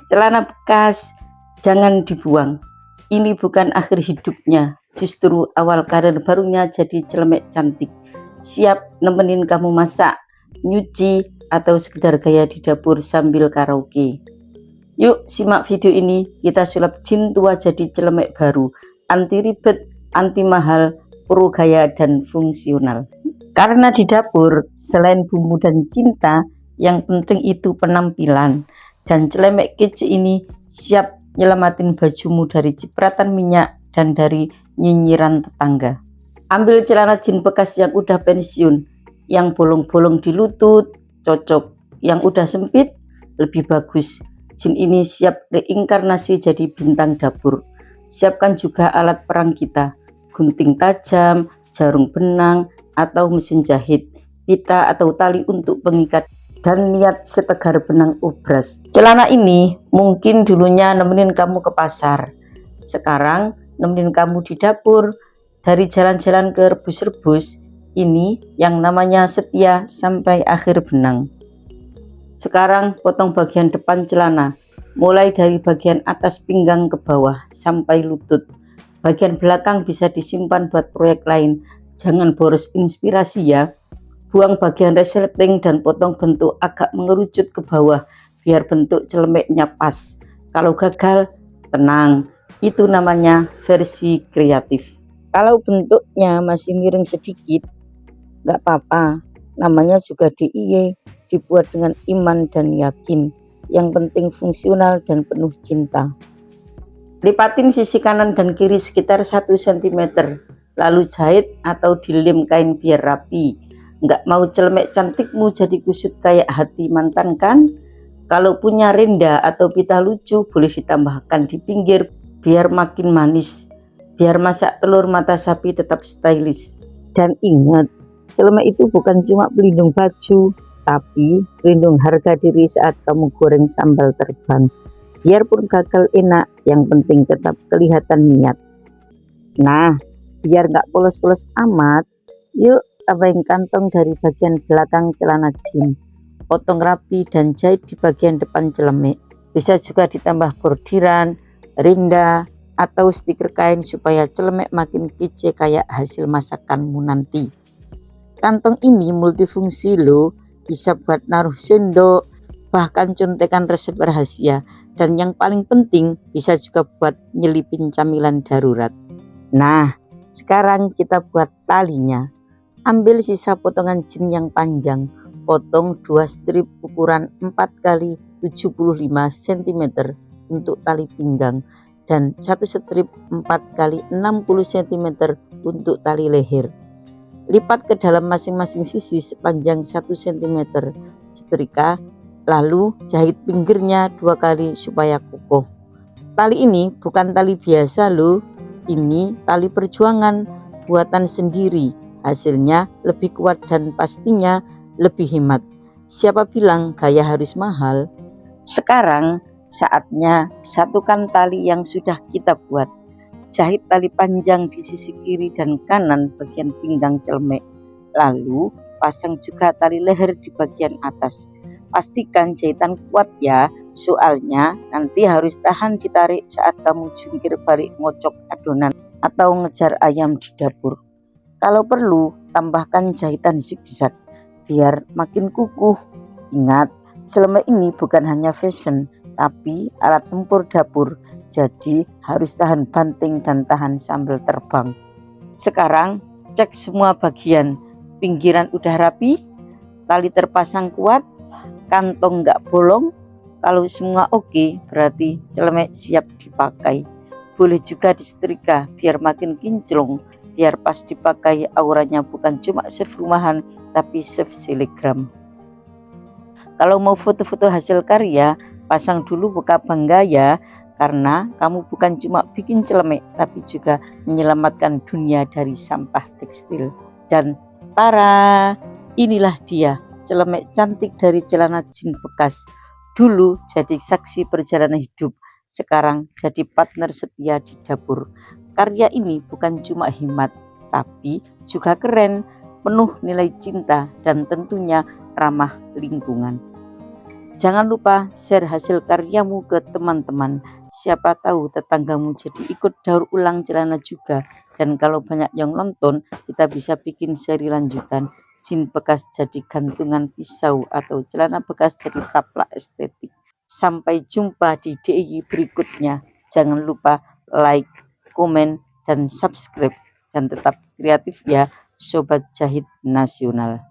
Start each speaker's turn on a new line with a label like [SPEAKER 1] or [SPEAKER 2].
[SPEAKER 1] Celana bekas jangan dibuang. Ini bukan akhir hidupnya, justru awal karir barunya jadi celemek cantik. Siap nemenin kamu masak, nyuci, atau sekedar gaya di dapur sambil karaoke. Yuk simak video ini, kita sulap jin tua jadi celemek baru, anti ribet, anti mahal, pro gaya dan fungsional. Karena di dapur, selain bumbu dan cinta, yang penting itu penampilan. Dan celemek kece ini siap nyelamatin bajumu dari cipratan minyak dan dari nyinyiran tetangga. Ambil celana jin bekas yang udah pensiun, yang bolong-bolong di lutut, cocok. Yang udah sempit, lebih bagus. Jin ini siap reinkarnasi jadi bintang dapur. Siapkan juga alat perang kita, gunting tajam, jarum benang, atau mesin jahit, pita atau tali untuk pengikat, dan niat setegar benang obras. Celana ini mungkin dulunya nemenin kamu ke pasar, sekarang nemenin kamu di dapur. Dari jalan-jalan ke rebus-rebus, ini yang namanya setia sampai akhir benang. Sekarang potong bagian depan celana, mulai dari bagian atas pinggang ke bawah sampai lutut. Bagian belakang bisa disimpan buat proyek lain. Jangan boros inspirasi ya. Buang bagian resleting dan potong bentuk agak mengerucut ke bawah biar bentuk celemeknya pas. Kalau gagal, tenang, itu namanya versi kreatif. Kalau bentuknya masih miring sedikit, nggak apa-apa, namanya juga DIY, dibuat dengan iman dan yakin. Yang penting fungsional dan penuh cinta. Lipatin sisi kanan dan kiri sekitar 1 cm, lalu jahit atau dilem kain biar rapi. Nggak mau celemek cantikmu jadi kusut kayak hati mantan kan? Kalau punya renda atau pita lucu boleh ditambahkan di pinggir biar makin manis. Biar masak telur mata sapi tetap stylish. Dan ingat, celemek itu bukan cuma pelindung baju, tapi pelindung harga diri saat kamu goreng sambal terbang. Biarpun gagal enak, yang penting tetap kelihatan niat. Nah, biar nggak polos-polos amat, yuk tambahin kantong dari bagian belakang celana jin. Potong rapi dan jahit di bagian depan celemek. Bisa juga ditambah bordiran, rinda, atau stiker kain supaya celemek makin kece kayak hasil masakanmu nanti. Kantong ini multifungsi loh, bisa buat naruh sendok, bahkan contekan resep rahasia. Dan yang paling penting bisa juga buat nyelipin camilan darurat. Nah, sekarang kita buat talinya. Ambil sisa potongan jin yang panjang, potong 2 strip ukuran 4x75 cm untuk tali pinggang dan 1 strip 4x60 cm untuk tali leher. Lipat ke dalam masing-masing sisi sepanjang 1 cm, setrika, lalu jahit pinggirnya 2 kali supaya kokoh. Tali ini bukan tali biasa loh, ini tali perjuangan buatan sendiri. Hasilnya lebih kuat dan pastinya lebih hemat. Siapa bilang gaya harus mahal? Sekarang saatnya satukan tali yang sudah kita buat. Jahit tali panjang di sisi kiri dan kanan bagian pinggang celemek. Lalu pasang juga tali leher di bagian atas. Pastikan jahitan kuat ya, soalnya nanti harus tahan ditarik saat kamu jungkir balik ngocok adonan atau ngejar ayam di dapur. Kalau perlu, tambahkan jahitan zigzag biar makin kukuh. Ingat, celemek ini bukan hanya fashion, tapi alat tempur dapur. Jadi harus tahan banting dan tahan sambil terbang. Sekarang cek semua bagian. Pinggiran udah rapi, tali terpasang kuat, kantong nggak bolong. Kalau semua oke, berarti celemek siap dipakai. Boleh juga disetrika biar makin kinclong. Biar pas dipakai auranya bukan cuma chef rumahan tapi chef selegram. Kalau mau foto-foto hasil karya, pasang dulu buka bangga ya, karena kamu bukan cuma bikin celemek tapi juga menyelamatkan dunia dari sampah tekstil. Dan tara, inilah dia celemek cantik dari celana jin bekas. Dulu jadi saksi perjalanan hidup, sekarang jadi partner setia di dapur. Karya ini bukan cuma hemat, tapi juga keren, penuh nilai cinta, dan tentunya ramah lingkungan. Jangan lupa share hasil karyamu ke teman-teman. Siapa tahu tetanggamu jadi ikut daur ulang celana juga. Dan kalau banyak yang nonton, kita bisa bikin seri lanjutan. Jin bekas jadi gantungan pisau atau celana bekas jadi taplak estetik. Sampai jumpa di DIY berikutnya. Jangan lupa like, komen, dan subscribe. Dan tetap kreatif ya, Sobat Jahit Nasional.